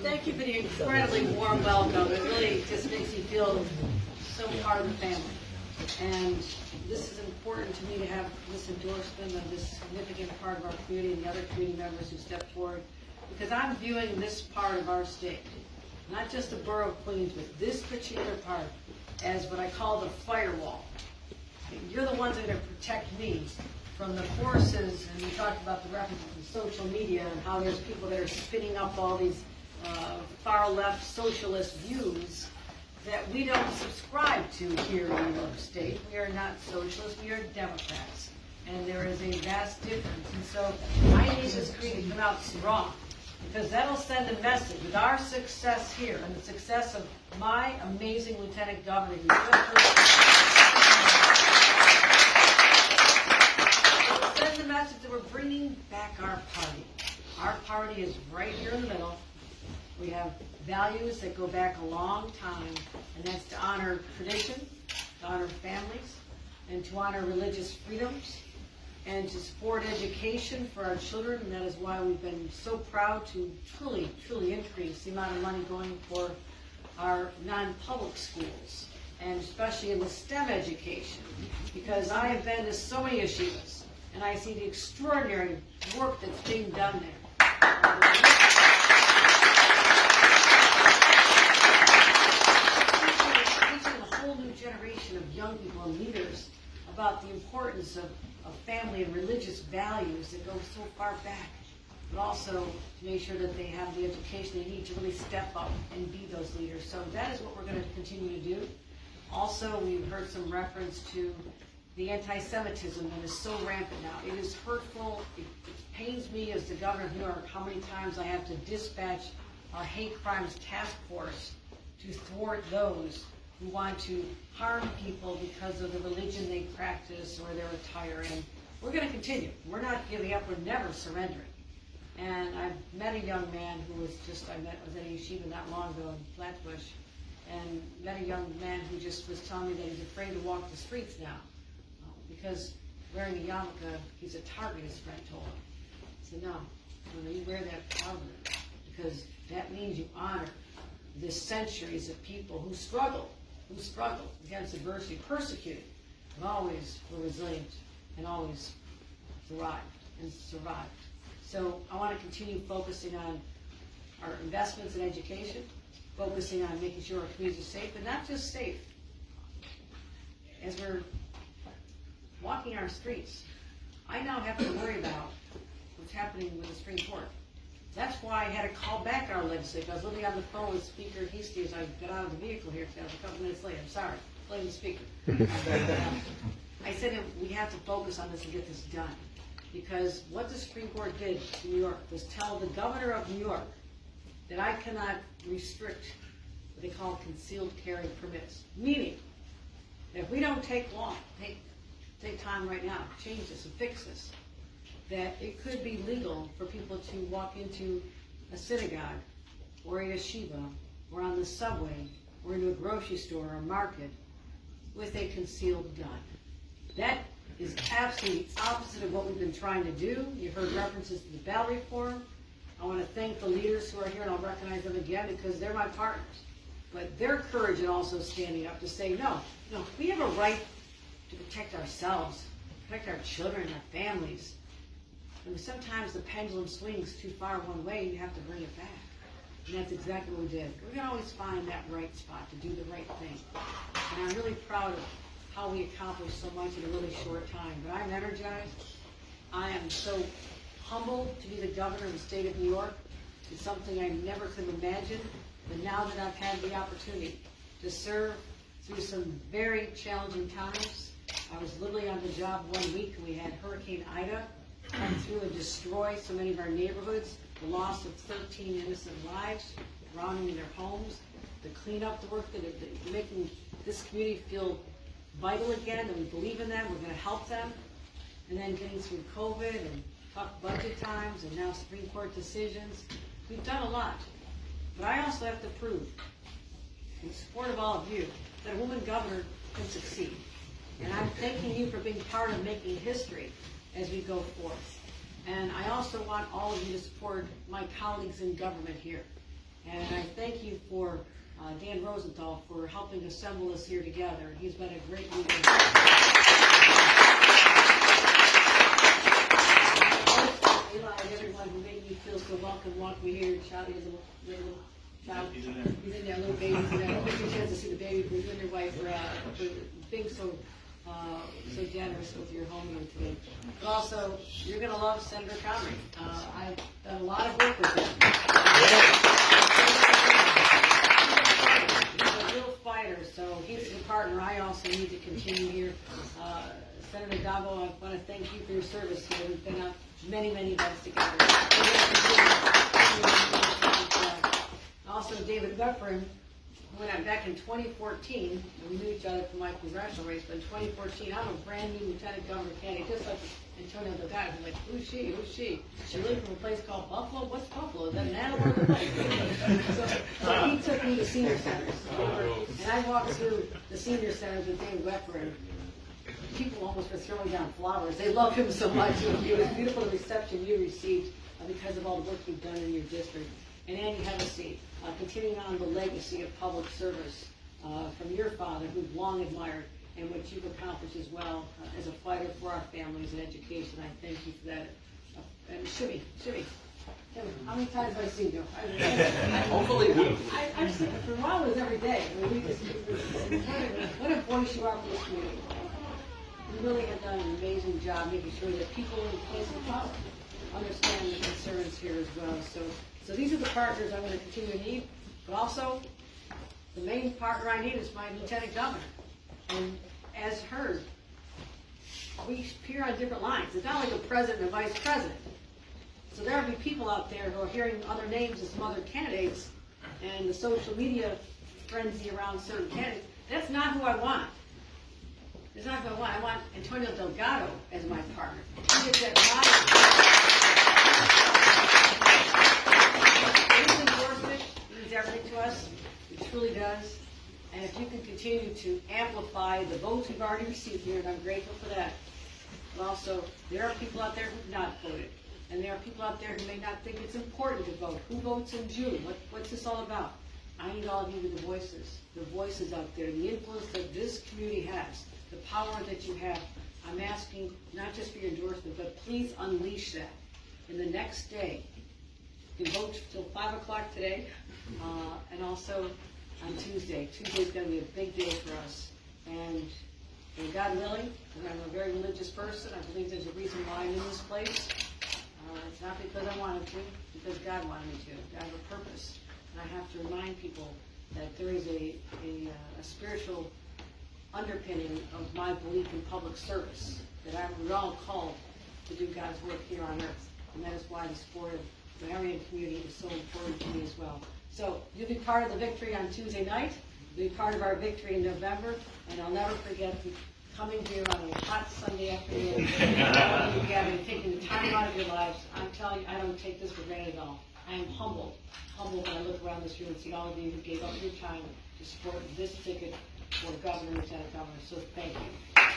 thank you for the incredibly warm welcome. It really just makes me feel so part of the family. And this is important to me to have this endorsement of this significant part of our community and the other community members who stepped forward, because I'm viewing this part of our state, not just the borough of Queens, but this particular part, as what I call the firewall. You're the ones that are going to protect me from the forces, and we talked about the references in social media and how there's people that are spinning up all these far-left socialist views that we don't subscribe to here in New York State. We are not socialists, we are Democrats, and there is a vast difference. And so I need this community to come out strong, because that'll send a message with our success here and the success of my amazing Lieutenant Governor who send the message that we're bringing back our party. Our party is right here in the middle. We have values that go back a long time, and that's to honor tradition, to honor families, and to honor religious freedoms, and to support education for our children. And that is why we've been so proud to truly, truly increase the amount of money going for our non-public schools, and especially in the STEM education, because I have been to so many yeshivas, and I see the extraordinary work that's being done there. Teaching a whole new generation of young people and leaders about the importance of family and religious values that go so far back, but also to make sure that they have the education they need to really step up and be those leaders. So that is what we're going to continue to do. Also, we've heard some reference to the anti-Semitism that is so rampant now. It is hurtful. It pains me as the governor of New York how many times I have to dispatch our hate crimes task force to thwart those who want to harm people because of the religion they practice or their attire. And we're going to continue. We're not giving up. We're never surrendering. And I've met a young man who was I was at a yeshiva not long ago in Flatbush, and met a young man who just was telling me that he's afraid to walk the streets now because wearing a yarmulke, he's a target, his friend told him. I said, no, you wear that proudly, because that means you honor the centuries of people who struggled against adversity, persecuted, but always were resilient and always thrived and survived. So I want to continue focusing on our investments in education, focusing on making sure our communities are safe, but not just safe. As we're walking our streets, I now have to worry about what's happening with the Supreme Court. That's why I had to call back our legislature. I was literally on the phone with Speaker Hasty as I got out of the vehicle here today. I was a couple minutes late. I'm sorry. Blame the Speaker. I said we have to focus on this and get this done. Because what the Supreme Court did in New York was tell the governor of New York that I cannot restrict what they call concealed carry permits. Meaning, that if we don't take time right now to change this and fix this, that it could be legal for people to walk into a synagogue or a yeshiva or on the subway or into a grocery store or a market with a concealed gun. That is absolutely opposite of what we've been trying to do. You've heard references to the bail reform. I want to thank the leaders who are here, and I'll recognize them again because they're my partners. But their courage in also standing up to say, no, we have a right to protect ourselves, protect our children, our families. And sometimes the pendulum swings too far one way, and you have to bring it back. And that's exactly what we did. We can always find that right spot to do the right thing. And I'm really proud of how we accomplished so much in a really short time. But I'm energized. I am so humbled to be the governor of the state of New York. It's something I never could imagine. But now that I've had the opportunity to serve through some very challenging times, I was literally on the job 1 week, and we had Hurricane Ida come through and destroy so many of our neighborhoods, the loss of 13 innocent lives, drowning their homes, the cleanup, the work that they're making this community feel vital again, that we believe in them, we're going to help them, and then getting through COVID and tough budget times and now Supreme Court decisions. We've done a lot. But I also have to prove, in support of all of you, that a woman governor can succeed. And I'm thanking you for being part of making history as we go forth. And I also want all of you to support my colleagues in government here. And I thank you for Dan Rosenthal for helping assemble us here together. He's been a great leader. Eli and everyone who made me feel so welcome, walked me here. Charlie is a little child. He's in there. He's in there, little baby's in there. I hope you get a chance to see the baby for you and your wife for being so generous with your home here today. But also, you're going to love Senator Connery. I've done a lot of work with him. He's a real fighter, so he's a partner I also need to continue here. Senator Dabo, I want to thank you for your service here. We've been on many, many events together. Also, David Weprin, when I'm back in 2014, we knew each other from my congressional race, but in 2014, I'm a brand new lieutenant governor candidate, just like Antonio Delgado. I'm like, who's she? Who's she? She lived from a place called Buffalo? What's Buffalo? Is that an animal or a place? So he took me to senior centers. And I walked through the senior centers with David Weprin. People almost were throwing down flowers. They love him so much. It was beautiful, the reception you received because of all the work you've done in your district. And Andy, have a seat. Continuing on the legacy of public service from your father, who've long admired, and what you've accomplished as well as a fighter for our families and education. I thank you for that. And Shimmy. Kevin, how many times have I seen you? Hopefully. I've seen it for a while. It was every day. I mean, what a voice you are for this community. You really have done an amazing job making sure that people in place of power understand the concerns here as well. So these are the partners I'm going to continue to need, but also the main partner I need is my lieutenant governor. And as heard, we appear on different lines. It's not like a president and a vice president. So there will be people out there who are hearing other names of some other candidates and the social media frenzy around certain candidates. That's not who I want. It's not who I want. I want Antonio Delgado as my partner. He is at his endorsement means everything to us. It truly does. And if you can continue to amplify the votes we've already received here, and I'm grateful for that. But also, there are people out there who have not voted. And there are people out there who may not think it's important to vote. Who votes in June? What's this all about? I need all of you with the voices out there, the influence that this community has, the power that you have. I'm asking not just for your endorsement, but please unleash that. In the next day, you can vote till 5 o'clock today, and also on Tuesday. Tuesday's going to be a big day for us. And God willing, and I'm a very religious person, I believe there's a reason why I'm in this place. It's not because I wanted to, because God wanted me to. God has a purpose. And I have to remind people that there is a spiritual underpinning of my belief in public service, that we're all called to do God's work here on earth. And that is why the support of the Marion community is so important to me as well. So you'll be part of the victory on Tuesday night. You'll be part of our victory in November. And I'll never forget coming here on a hot Sunday afternoon, together, taking the time out of your lives. I'm telling you, I don't take this for granted at all. I am humbled when I look around this room and see all of you who gave up your time to support this ticket for governor and lieutenant governor. So thank you.